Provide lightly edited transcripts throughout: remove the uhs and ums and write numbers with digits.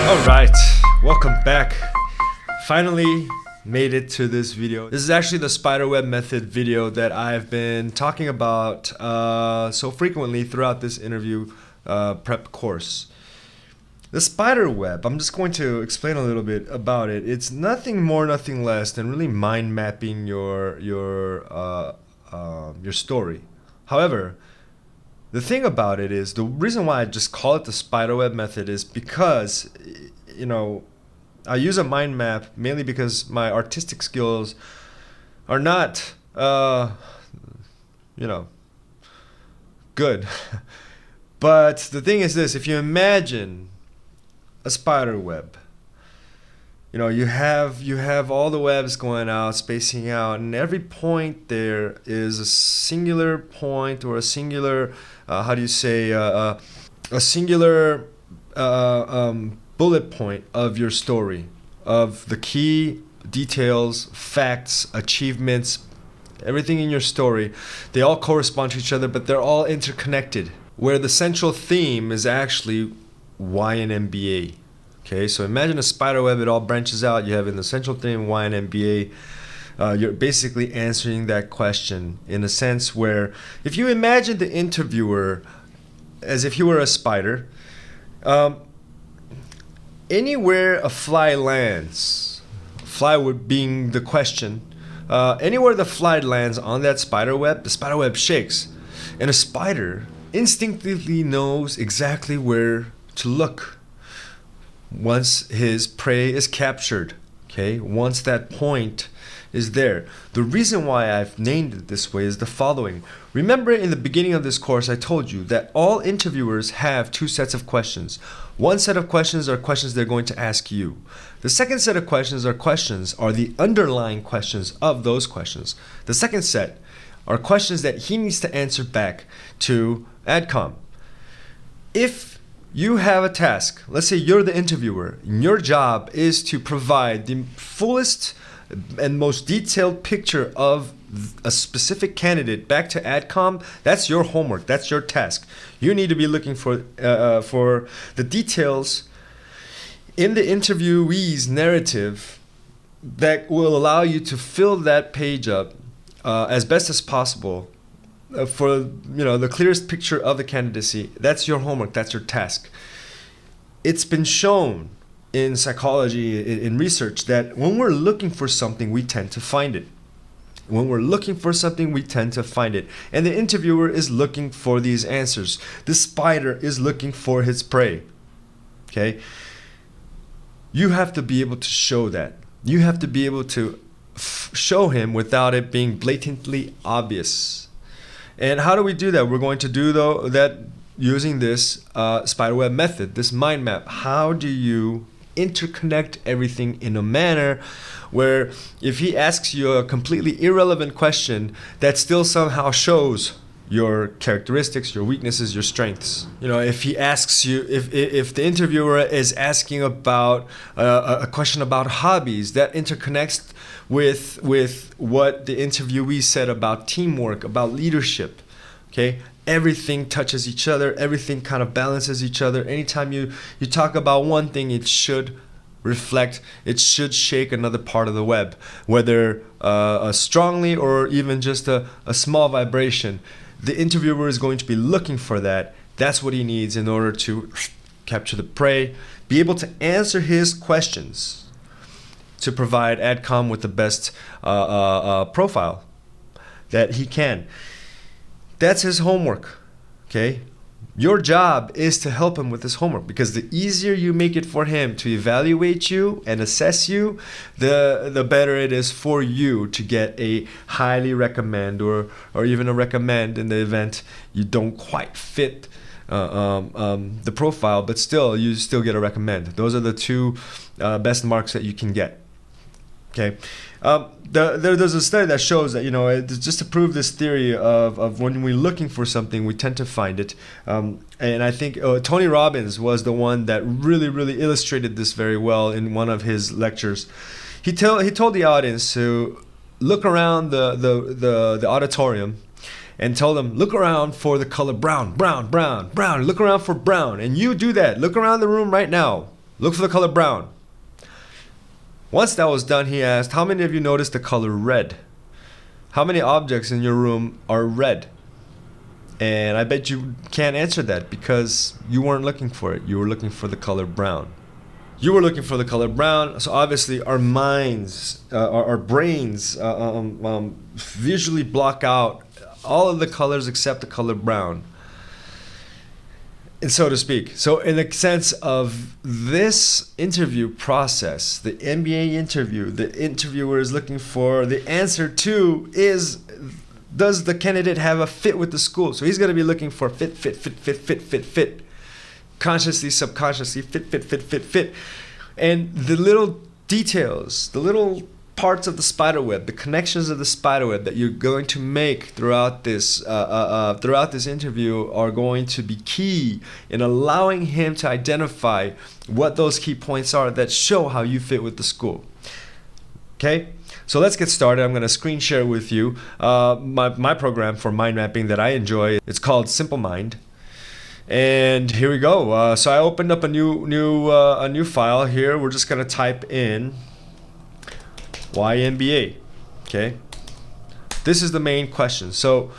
Alright, welcome back. Finally made it to this video. This is actually the Spiderweb method video that I've been talking about so frequently throughout this interview prep course. The Spiderweb, I'm just going to explain a little bit about it. It's nothing more, nothing less than really mind mapping your story. However, the thing about it is, the reason why I just call it the Spiderweb method is because, you know, I use a mind map mainly because my artistic skills are not, good. But the thing is this: if you imagine a spider web, you know, you have all the webs going out, spacing out, and every point there is a singular point or a singular, a singular bullet point of your story, of the key details, facts, achievements, everything in your story. They all correspond to each other, but they're all interconnected, where the central theme is actually why an MBA. Okay, so imagine a spider web, it all branches out. You have in the central theme, why an MBA. You're basically answering that question in a sense where, if you imagine the interviewer as if you were a spider, anywhere a fly lands, fly would being the question, anywhere the fly lands on that spider web, the spider web shakes. And a spider instinctively knows exactly where to look once his prey is captured. Okay, once that point is there. The reason why I've named it this way is the following. Remember, in the beginning of this course I told you that all interviewers have two sets of questions. One set of questions are questions they're going to ask you. The second set of questions are the underlying questions of those questions. The second set are questions that he needs to answer back to AdCom. If you have a task, let's say you're the interviewer, and your job is to provide the fullest and most detailed picture of a specific candidate back to AdCom, that's your homework, that's your task. You need to be looking for the details in the interviewee's narrative that will allow you to fill that page up as best as possible for the clearest picture of the candidacy. That's your homework, that's your task. It's been shown in psychology, in research, that when we're looking for something, we tend to find it. When we're looking for something, we tend to find it. And the interviewer is looking for these answers. The spider is looking for his prey. Okay? You have to be able to show that. You have to be able to show him without it being blatantly obvious. And how do we do that? We're going to do that using this Spiderweb method, this mind map. How do you interconnect everything in a manner where if he asks you a completely irrelevant question, that still somehow shows your characteristics, your weaknesses, your strengths? You know, if he asks you, if the interviewer is asking about a question about hobbies, that interconnects with what the interviewee said about teamwork, about leadership. Okay, everything touches each other, everything kind of balances each other. Anytime you talk about one thing, it should reflect, it should shake another part of the web, whether strongly or even just a small vibration. The interviewer is going to be looking for that. That's what he needs in order to capture the prey, be able to answer his questions, to provide AdCom with the best profile that he can. That's his homework. Okay? Your job is to help him with his homework, because the easier you make it for him to evaluate you and assess you, the better it is for you to get a highly recommend or even a recommend in the event you don't quite fit the profile, but you still get a recommend. Those are the two best marks that you can get. Okay. There's a study that shows that, just to prove this theory of when we're looking for something, we tend to find it. And I think Tony Robbins was the one that really illustrated this very well in one of his lectures. He told the audience to look around the auditorium and tell them, look around for the color brown. Look around for brown. And you do that. Look around the room right now. Look for the color brown. Once that was done, he asked, how many of you noticed the color red? How many objects in your room are red? And I bet you can't answer that because you weren't looking for it. You were looking for the color brown. You were looking for the color brown, so obviously our minds, our brains visually block out all of the colors except the color brown, and so to speak. So in the sense of this interview process, the MBA interview, the interviewer is looking for the answer to is, does the candidate have a fit with the school? So he's going to be looking for fit. Consciously, subconsciously, fit. And the little details, the little parts of the spider web, the connections of the spider web that you're going to make throughout this interview are going to be key in allowing him to identify what those key points are that show how you fit with the school. Okay? So let's get started. I'm going to screen share with you my program for mind mapping that I enjoy. It's called Simple Mind. And here we go. So I opened up a new file here. We're just gonna type in YMBA. Okay. This is the main question. So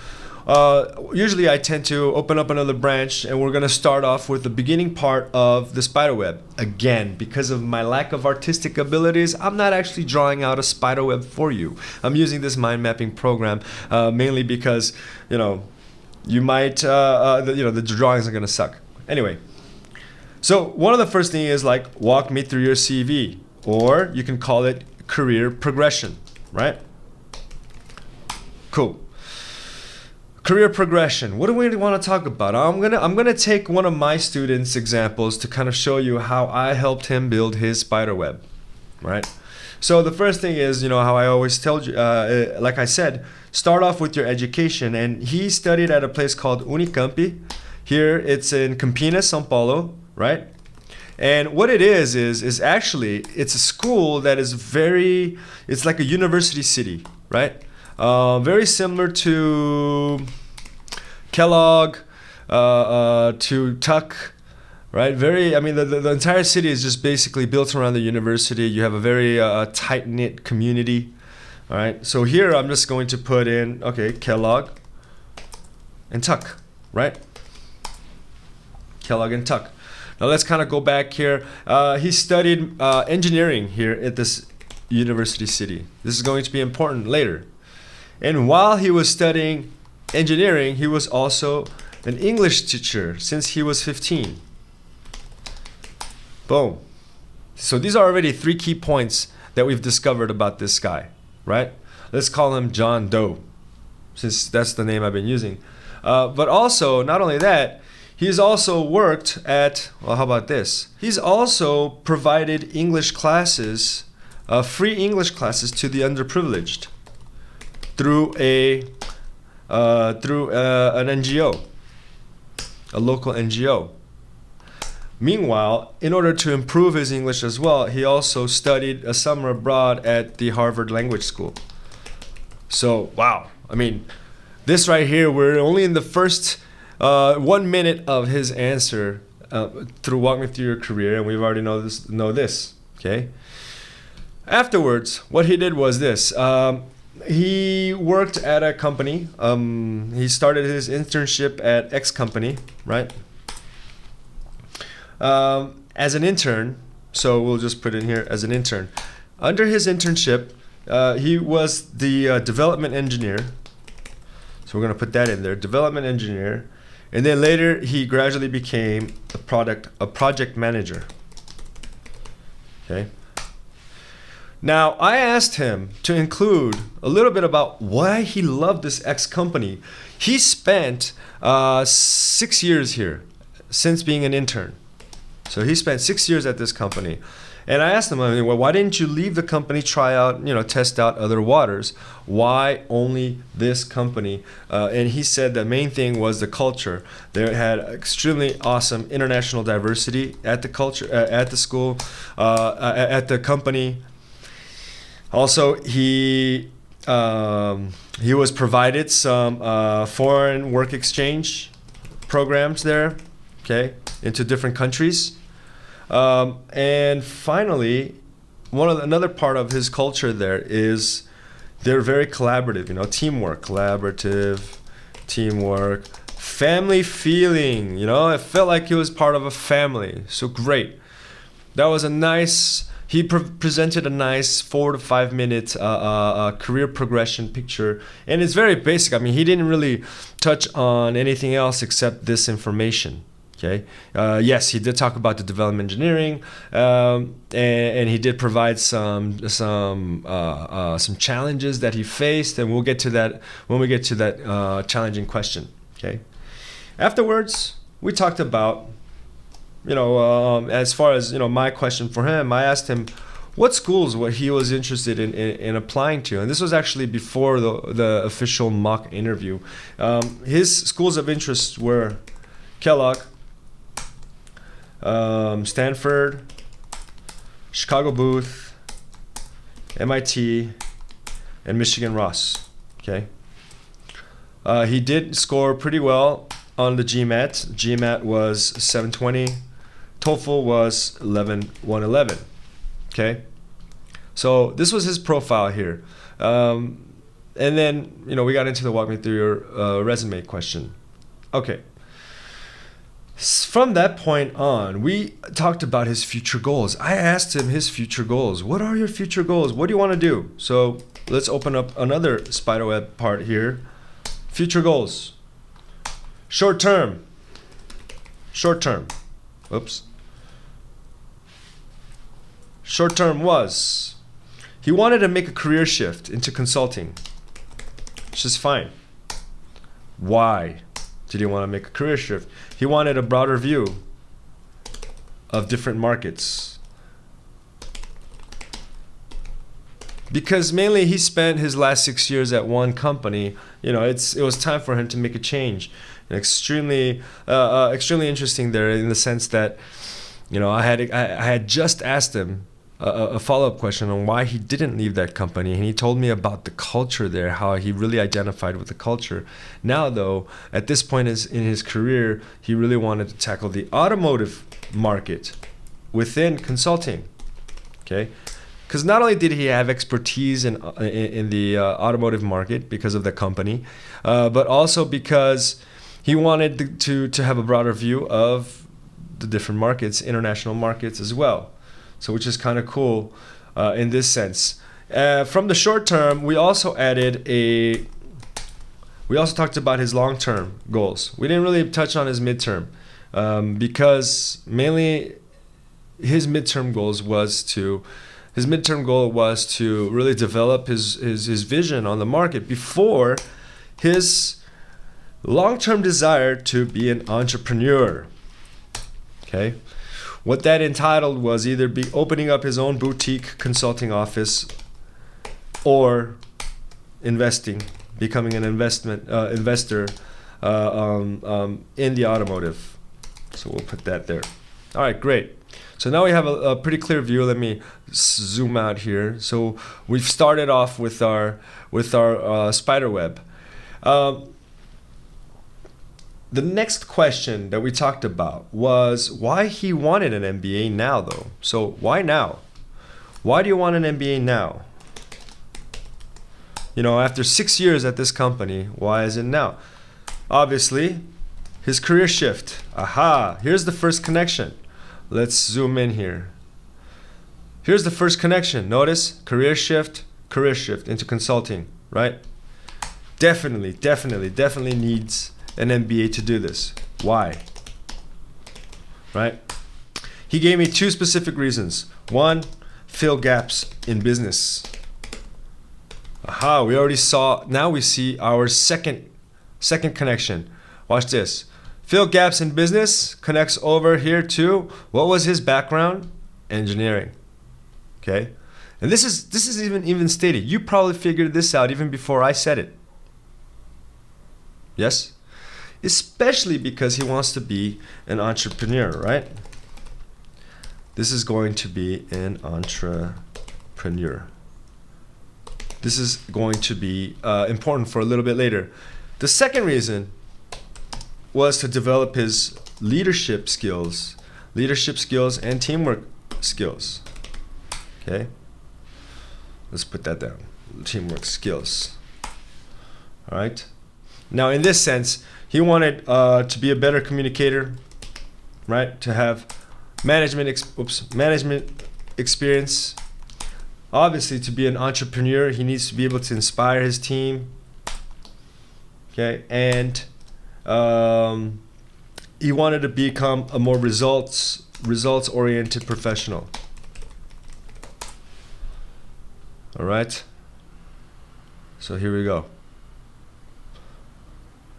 usually I tend to open up another branch, and we're gonna start off with the beginning part of the spider web. Again, because of my lack of artistic abilities, I'm not actually drawing out a spider web for you. I'm using this mind mapping program mainly because, you might, the drawings are going to suck. Anyway, so one of the first things is like, walk me through your CV, or you can call it career progression, right? Cool. Career progression. What do we want to talk about? I'm gonna take one of my students' examples to kind of show you how I helped him build his spider web, right? So the first thing is, how I always tell you, like I said, start off with your education. And he studied at a place called Unicampi. Here it's in Campinas, São Paulo, right? And what it is actually, it's a school that is it's like a university city, right? Very similar to Kellogg, to Tuck. Right, the entire city is just basically built around the university. You have a very tight-knit community. All right, so here I'm just going to put in, Kellogg and Tuck, right? Kellogg and Tuck. Now let's kind of go back here. He studied engineering here at this university city. This is going to be important later. And while he was studying engineering, he was also an English teacher since he was 15. Boom. So these are already 3 key points that we've discovered about this guy, right? Let's call him John Doe, since that's the name I've been using. But also, not only that, he's also worked at, how about this? He's also provided English classes, free English classes to the underprivileged through an NGO, a local NGO. Meanwhile, in order to improve his English as well, he also studied a summer abroad at the Harvard Language School. So, wow. This right here, we're only in the first 1 minute of his answer through Walk Me Through Your Career, and we've already know this, okay? Afterwards, what he did was this. He worked at a company. He started his internship at X company, right? As an intern, so we'll just put in here as an intern. Under his internship, he was the development engineer. So we're going to put that in there, development engineer. And then later, he gradually became a project manager. Okay. Now, I asked him to include a little bit about why he loved this X company. He spent 6 years here since being an intern. So he spent 6 years at this company. And I asked him, why didn't you leave the company, try out, test out other waters? Why only this company? And he said the main thing was the culture. They had extremely awesome international diversity at the culture, at the school, at the company. Also, he was provided some foreign work exchange programs there, okay, into different countries. And finally, another part of his culture there is they're very collaborative. Teamwork, family feeling. It felt like he was part of a family. So great. That was a nice. He presented a nice 4 to 5 minute career progression picture, and it's very basic. I mean, he didn't really touch on anything else except this information. Okay. Yes, he did talk about the development engineering, and he did provide some challenges that he faced, and we'll get to that when we get to that challenging question. Okay. Afterwards, we talked about. As far as my question for him, I asked him what schools he was interested in applying to, and this was actually before the official mock interview. His schools of interest were Kellogg, Stanford, Chicago Booth, MIT, and Michigan Ross. Okay. He did score pretty well on the GMAT. GMAT was 720. TOEFL was 111. Okay, so this was his profile here, and then we got into the walk me through your resume question. Okay, from that point on, we talked about his future goals. I asked him his future goals. What are your future goals? What do you want to do? So let's open up another Spiderweb part here. Future goals. Short term. Oops. Short term was he wanted to make a career shift into consulting, which is fine. Why did he want to make a career shift? He wanted a broader view of different markets. Because mainly he spent his last 6 years at one company, it was time for him to make a change. Extremely interesting there in the sense that, I had just asked him a follow-up question on why he didn't leave that company, and he told me about the culture there, how he really identified with the culture. Now, though, at this point in his career, he really wanted to tackle the automotive market within consulting. Okay. Because not only did he have expertise in the automotive market because of the company, but also because he wanted to have a broader view of the different markets, international markets as well. So which is kind of cool in this sense. From the short term, we also talked about his long-term goals. We didn't really touch on his midterm because mainly his midterm goal was to really develop his vision on the market before his long-term desire to be an entrepreneur. Okay, what that entitled was either be opening up his own boutique consulting office or becoming an investor in the automotive. So we'll put that there. All right, great. So now we have a pretty clear view. Let me zoom out here. So we've started off with our Spiderweb. The next question that we talked about was why he wanted an MBA now, though. So why now? Why do you want an MBA now? After 6 years at this company, why is it now? Obviously, his career shift. Aha, here's the first connection. Let's zoom in here. Here's the first connection. Notice career shift into consulting, right? Definitely needs an MBA to do this. Why? Right? He gave me 2 specific reasons. 1, fill gaps in business. Aha, we already saw, now we see our second connection. Watch this. Fill gaps in business connects over here to, what was his background? Engineering. Okay? And this is even stated. You probably figured this out even before I said it. Yes? Especially because he wants to be an entrepreneur, right? This is going to be an entrepreneur. This is going to be important for a little bit later. The second reason was to develop his leadership skills leadership skills, and teamwork skills. Okay, let's put that down. Teamwork skills. All right. Now, in this sense, he wanted to be a better communicator, right? To have management experience. Obviously, to be an entrepreneur, he needs to be able to inspire his team. Okay, and he wanted to become a more results-oriented professional. All right. So here we go.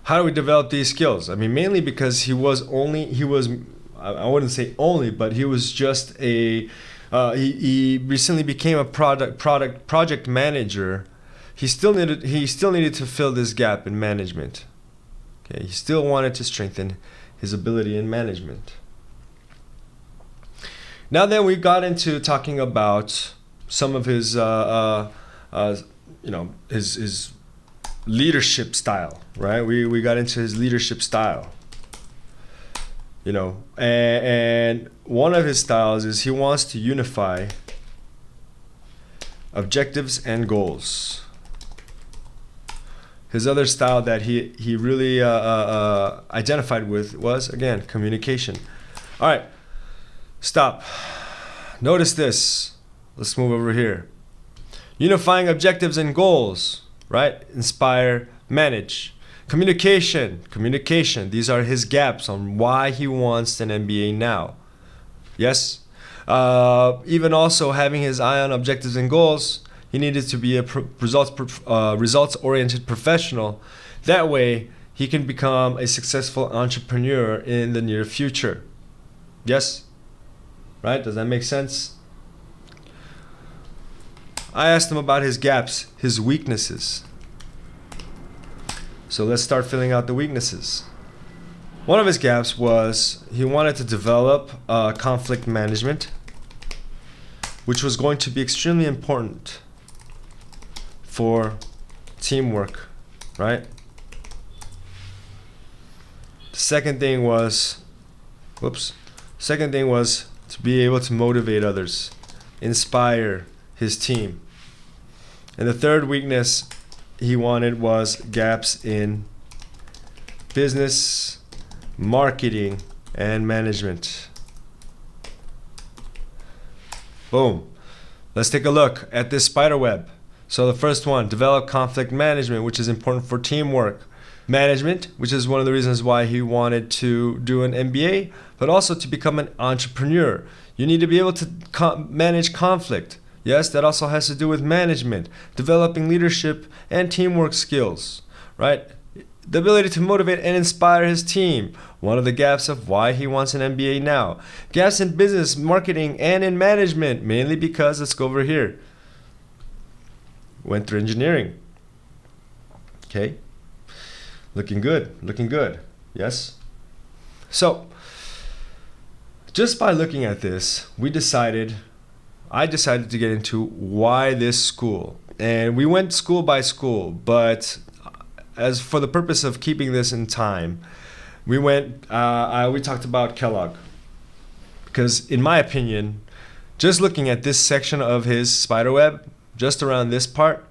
How do we develop these skills? I mean, mainly because he was, I wouldn't say only, but he was just he recently became a project manager. He still needed to fill this gap in management. Okay, he still wanted to strengthen his ability in management. Now then, we got into talking about some of his his leadership style, right? We got into his leadership style. And one of his styles is he wants to unify objectives and goals. His other style that he really identified with was, again, communication. All right, stop. Notice this. Let's move over here. Unifying objectives and goals, right? Inspire, manage. Communication. These are his gaps on why he wants an MBA now. Yes? Even also having his eye on objectives and goals, he needed to be a results-oriented professional. That way, he can become a successful entrepreneur in the near future. Yes? Right? Does that make sense? I asked him about his gaps, his weaknesses. So let's start filling out the weaknesses. One of his gaps was he wanted to develop conflict management, which was going to be extremely important for teamwork, right? The second thing was to be able to motivate others, inspire his team. And the third weakness he wanted was gaps in business, marketing, and management. Boom. Let's take a look at this Spiderweb. So the first one, develop conflict management, which is important for teamwork. Management, which is one of the reasons why he wanted to do an MBA, but also to become an entrepreneur. You need to be able to manage conflict. Yes, that also has to do with management, developing leadership and teamwork skills, right? The ability to motivate and inspire his team. One of the gaps of why he wants an MBA now. Gaps in business, marketing, and in management, mainly because, let's go over here. Went through engineering. Okay. Looking good. Yes? So, just by looking at this, I decided to get into why this school. And we went school by school, but as for the purpose of keeping this in time, we talked about Kellogg. Because in my opinion, just looking at this section of his Spiderweb, just around this part,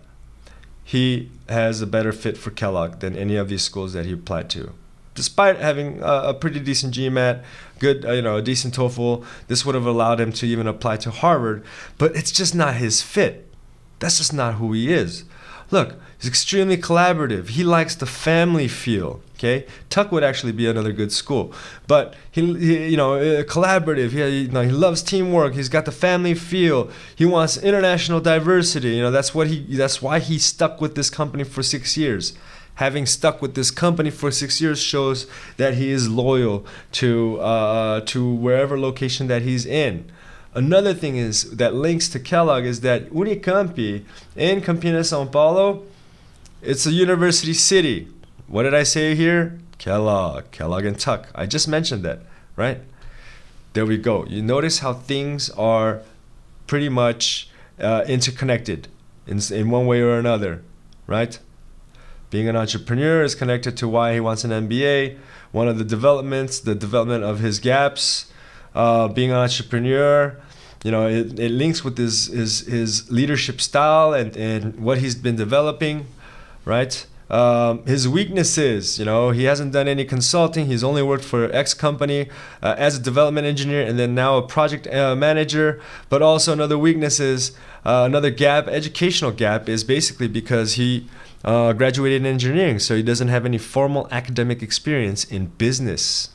he has a better fit for Kellogg than any of these schools that he applied to. Despite having a pretty decent GMAT, good, a decent TOEFL, this would have allowed him to even apply to Harvard, but it's just not his fit. That's just not who he is. Look, he's extremely collaborative. He likes the family feel. Okay, Tuck would actually be another good school, but he collaborative. He loves teamwork. He's got the family feel. He wants international diversity. That's why he stuck with this company for 6 years. Having stuck with this company for 6 years shows that he is loyal to wherever location that he's in. Another thing is that links to Kellogg is that Unicamp in Campinas, São Paulo, it's a university city. What did I say here? Kellogg and Tuck. I just mentioned that, right? There we go. You notice how things are pretty much interconnected in one way or another, right? Being an entrepreneur is connected to why he wants an MBA. One of the development of his gaps being an entrepreneur. You know, it links with his leadership style and what he's been developing, right? His weaknesses, you know, he hasn't done any consulting. He's only worked for X company as a development engineer and then now a project manager. But also another weakness is, another gap, educational gap, is basically because he graduated in engineering, so he doesn't have any formal academic experience in business.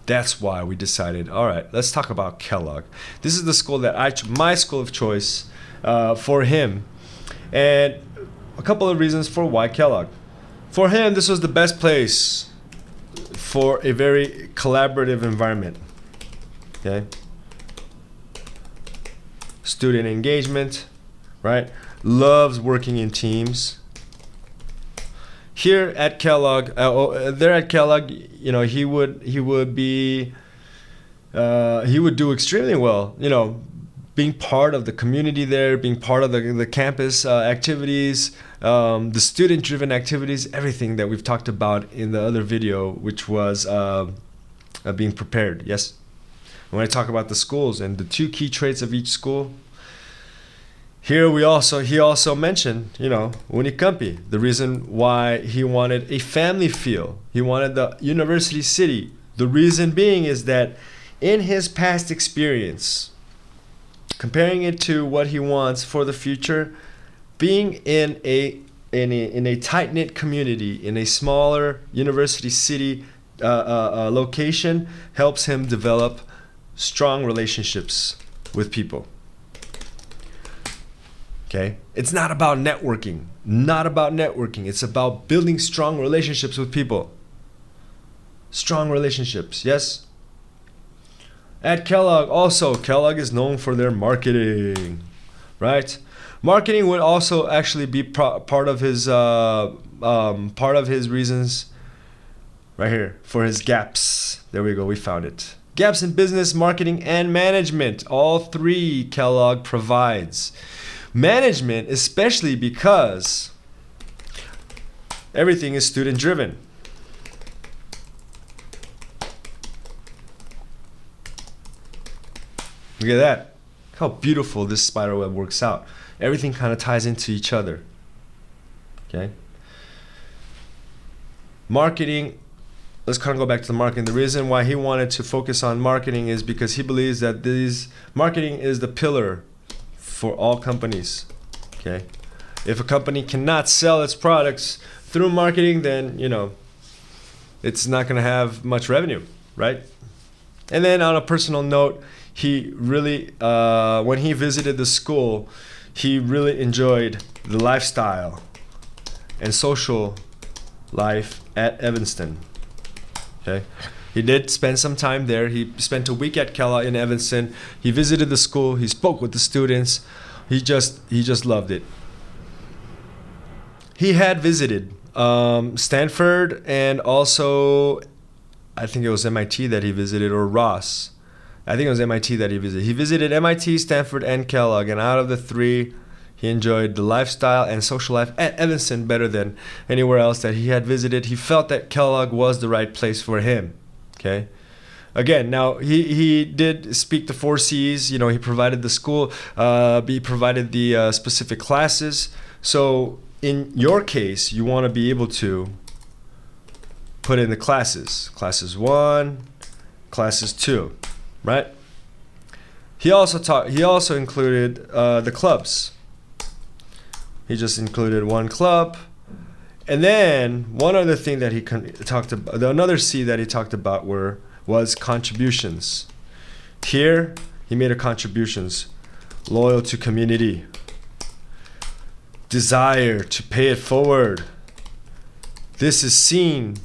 That's why we decided, all right, let's talk about Kellogg. This is the school that my school of choice for him. And a couple of reasons for why Kellogg. For him, this was the best place for a very collaborative environment. Okay. Student engagement, right? Loves working in teams. Here at Kellogg, there at Kellogg, you know, he would do extremely well. You know, being part of the community there, being part of the campus activities, the student-driven activities, everything that we've talked about in the other video, which was being prepared. Yes, when I talk about the schools and the 2 key traits of each school. Here he also mentioned, you know, Unicampi, the reason why he wanted a family feel. He wanted the university city. The reason being is that in his past experience, comparing it to what he wants for the future, being in a tight-knit community, in a smaller university city location, helps him develop strong relationships with people. Okay, it's not about networking. It's about building strong relationships with people. Strong relationships, yes. At Kellogg, also, Kellogg is known for their marketing, right? Marketing would also actually be part of his reasons, right here, for his gaps. There we go, we found it. Gaps in business, marketing, and management. All 3 Kellogg provides. Management, especially because everything is student driven. Look at that. How beautiful this spiderweb works out. Everything kind of ties into each other. Okay. Marketing. Let's kind of go back to the marketing. The reason why he wanted to focus on marketing is because he believes that marketing is the pillar for all companies. Okay. If a company cannot sell its products through marketing, then, you know, it's not going to have much revenue, right? And then on a personal note, he really, when he visited the school, he really enjoyed the lifestyle and social life at Evanston. Okay. He did spend some time there. He spent a week at Kellogg in Evanston. He visited the school. He spoke with the students. He just loved it. He had visited Stanford and also, I think it was MIT that he visited, or Ross. I think it was MIT that he visited. He visited MIT, Stanford, and Kellogg. And out of the 3, he enjoyed the lifestyle and social life at Evanston better than anywhere else that he had visited. He felt that Kellogg was the right place for him. Okay. Again, now he did speak the 4 C's. You know, he provided the school, he provided the specific classes. So in your case, you want to be able to put in the classes. Classes 1, classes 2, right? He also included the clubs. He just included 1 club. And then one other thing that he talked about, another C that he talked about was contributions. Here, he made a contributions. Loyal to community. Desire to pay it forward. This is seen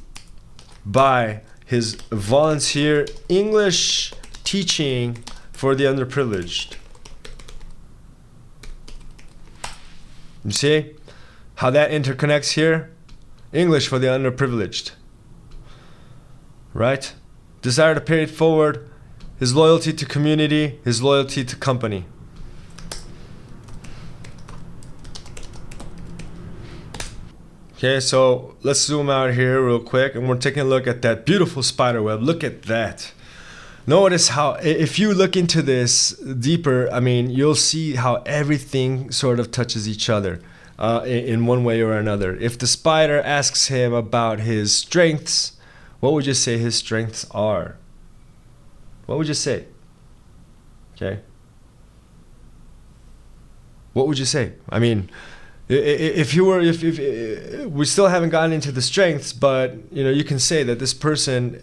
by his volunteer English teaching for the underprivileged. You see how that interconnects here? English for the underprivileged. Right? Desire to pay it forward, his loyalty to community, his loyalty to company. Okay, so let's zoom out here real quick, and we're taking a look at that beautiful spider web. Look at that. Notice how, if you look into this deeper, I mean, you'll see how everything sort of touches each other in one way or another. If the spider asks him about his strengths, what would you say his strengths are? What would you say? Okay. What would you say? I mean, if we still haven't gotten into the strengths, but you can say that this person,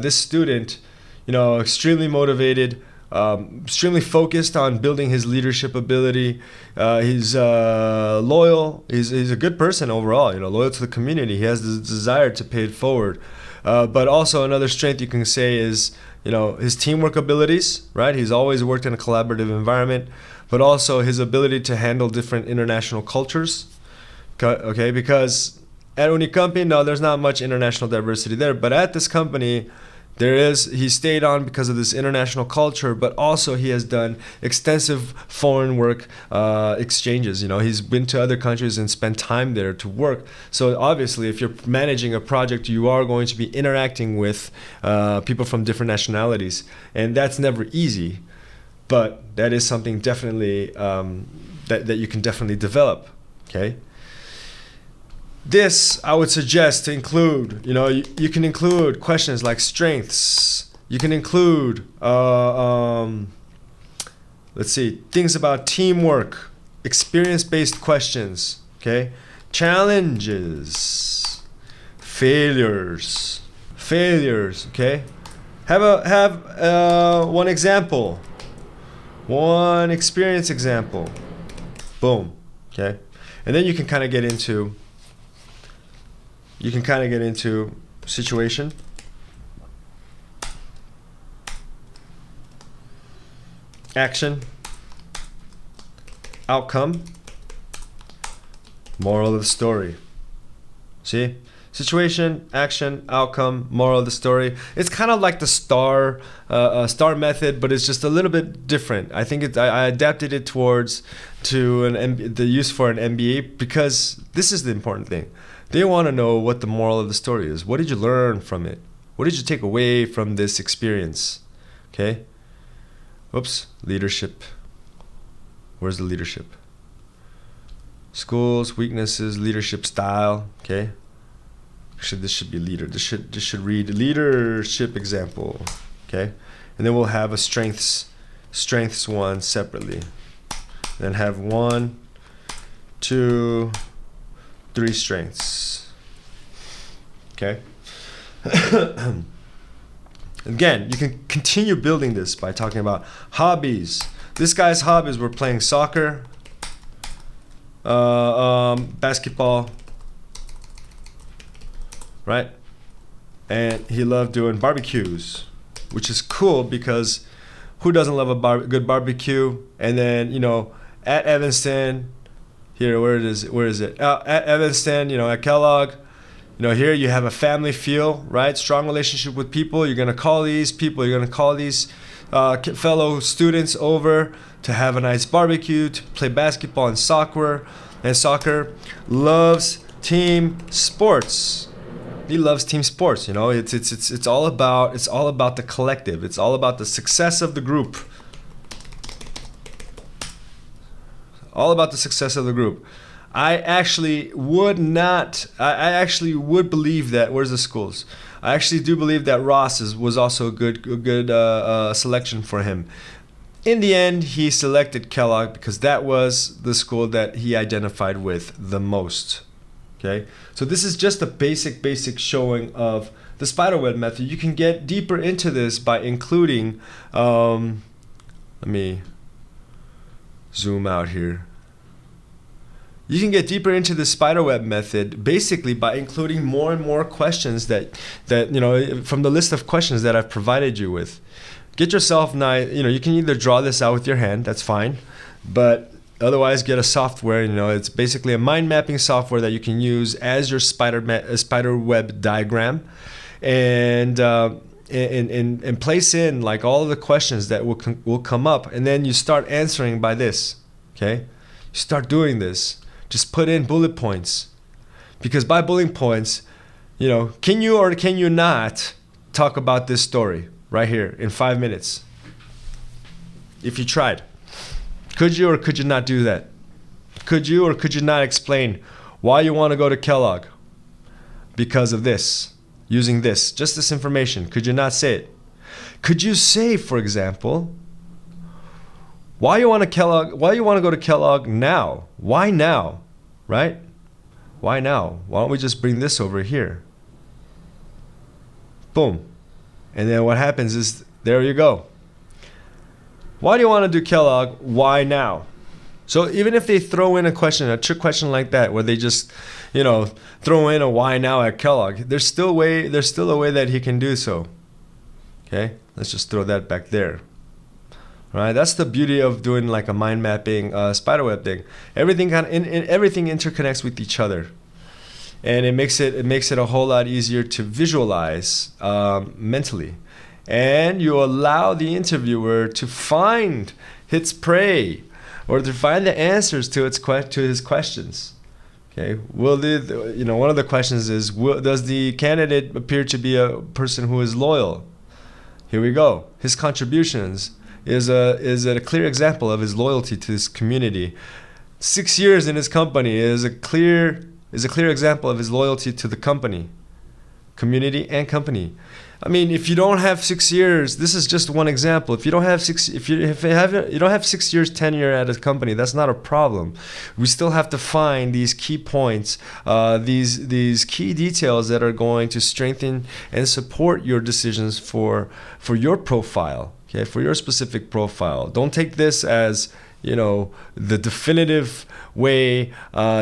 this student, extremely motivated, extremely focused on building his leadership ability. He's loyal. He's a good person overall. Loyal to the community. He has the desire to pay it forward. But also another strength you can say is his teamwork abilities. Right? He's always worked in a collaborative environment. But also his ability to handle different international cultures. Okay, because at Unicampi, no, there's not much international diversity there. But at this company, there is. He stayed on because of this international culture, but also he has done extensive foreign work exchanges. He's been to other countries and spent time there to work. So obviously, if you're managing a project, you are going to be interacting with people from different nationalities, and that's never easy. But that is something definitely that you can definitely develop. Okay. This I would suggest to include. You can include questions like strengths. You can include things about teamwork, experience-based questions. Okay. Challenges, failures. Okay. Have one example. One experience example. Boom. Okay. And then you can kind of get into situation, action, outcome, moral of the story. See? Situation, action, outcome, moral of the story. It's kind of like the star method, but it's just a little bit different. I think I adapted it the use for an MBA because this is the important thing. They want to know what the moral of the story is. What did you learn from it? What did you take away from this experience? Okay. Oops. Leadership. Where's the leadership? Schools, weaknesses, leadership style. Okay. This should be leader. This should read leadership example. Okay. And then we'll have a strengths one separately. Then have 1, 2, 3 strengths. Okay. Again, you can continue building this by talking about hobbies. This guy's hobbies were playing soccer, basketball, right? And he loved doing barbecues, which is cool because who doesn't love a good barbecue? And then, at Evanston, here, where is it? At Evanston, at Kellogg, here you have a family feel, right? Strong relationship with people. You're going to call these fellow students over to have a nice barbecue, to play basketball and soccer. Loves team sports. He loves team sports. It's all about the collective. It's all about the success of the group. All about the success of the group. I actually would believe that. Where's the schools? I actually do believe that Ross was also a good selection for him. In the end, he selected Kellogg because that was the school that he identified with the most. Okay, so this is just a basic showing of the Spiderweb method. You can get deeper into this by including. Let me zoom out here. You can get deeper into the Spiderweb method basically by including more and more questions that from the list of questions that I've provided you with. Get yourself you can either draw this out with your hand, that's fine, but otherwise get a software. It's basically a mind mapping software that you can use as your Spiderweb diagram, and place in like all of the questions that will come up, and then you start answering by this. Okay, you start doing this. Just put in bullet points, because by bullet points, can you or can you not talk about this story, right here in 5 minutes. If you tried. Could you or could you not do that? Could you or could you not explain why you want to go to Kellogg? Because of this. Using this. Just this information. Could you not say it? Could you say, for example, why you want to go to Kellogg now? Why now? Right? Why now? Why don't we just bring this over here? Boom. And then what happens is, there you go. Why do you want to do Kellogg? Why now? So even if they throw in a question, a trick question like that, where they just, throw in a why now at Kellogg, there's still a way that he can do so. Okay? Let's just throw that back there. All right? That's the beauty of doing like a mind mapping spiderweb thing. Everything everything interconnects with each other. And it makes it a whole lot easier to visualize mentally. And you allow the interviewer to find its prey, or to find the answers to his questions. Okay. One of the questions is, does the candidate appear to be a person who is loyal? Here we go. His contributions is a clear example of his loyalty to his community. 6 years in his company is a clear example of his loyalty to the company, community, and company. I mean, if you don't have 6 years, this is just one example. If you don't have you don't have 6 years tenure at a company, that's not a problem. We still have to find these key points, these key details that are going to strengthen and support your decisions for your profile, okay, for your specific profile. Don't take this as the definitive way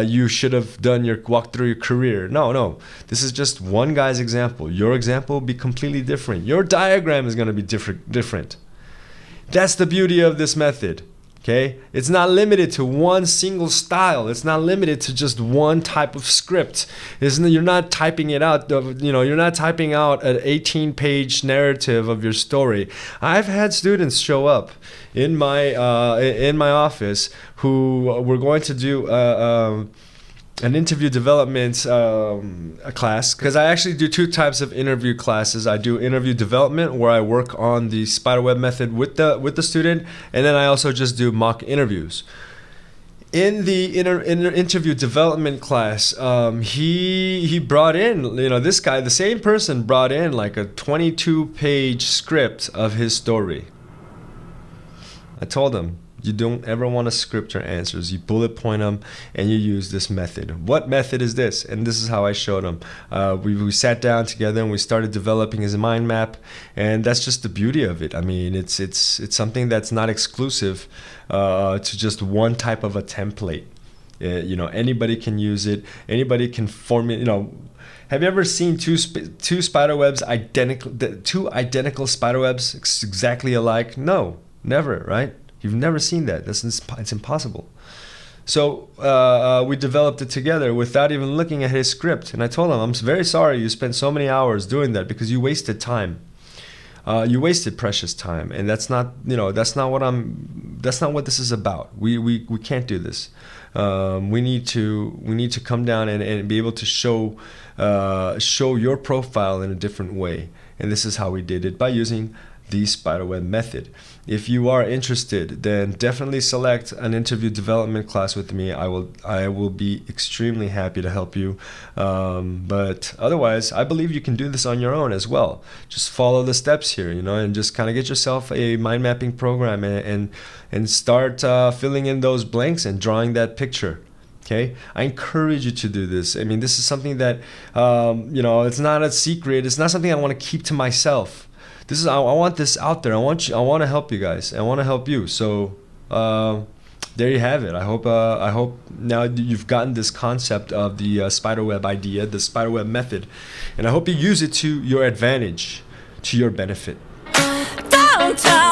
you should have walked through your career. No. This is just one guy's example. Your example will be completely different. Your diagram is going to be different. That's the beauty of this method. Okay? It's not limited to one single style. It's not limited to just one type of script. You're not typing it out. You're not typing out an 18-page narrative of your story. I've had students show up in my office who were going to do an interview development class, because I actually do two types of interview classes. I do interview development, where I work on the spiderweb method with the student, and then I also just do mock interviews. In the interview development class, he brought in, this guy, the same person brought in like a 22-page script of his story. I told him, you don't ever want to script your answers. You bullet point them, and you use this method. What method is this? And this is how I showed him. We sat down together and we started developing his mind map, and that's just the beauty of it. I mean, it's something that's not exclusive to just one type of a template. Anybody can use it. Anybody can form it. Have you ever seen two spiderwebs two identical spiderwebs exactly alike? No, never, right? You've never seen that. It's impossible. So we developed it together without even looking at his script. And I told him, I'm very sorry you spent so many hours doing that, because you wasted time. You wasted precious time, and that's not what this is about. We can't do this. We need to come down and be able to show your profile in a different way. And this is how we did it, by using the spiderweb method. If you are interested, then definitely select an interview development class with me. I will be extremely happy to help you. But otherwise, I believe you can do this on your own as well. Just follow the steps here, and just kind of get yourself a mind mapping program and start filling in those blanks and drawing that picture. Okay, I encourage you to do this. I mean, this is something that it's not a secret. It's not something I want to keep to myself. I want this out there. I want to help you guys. I want to help you. So there you have it. I hope now you've gotten this concept of the spiderweb idea, the spiderweb method, and I hope you use it to your advantage, to your benefit. Downtown.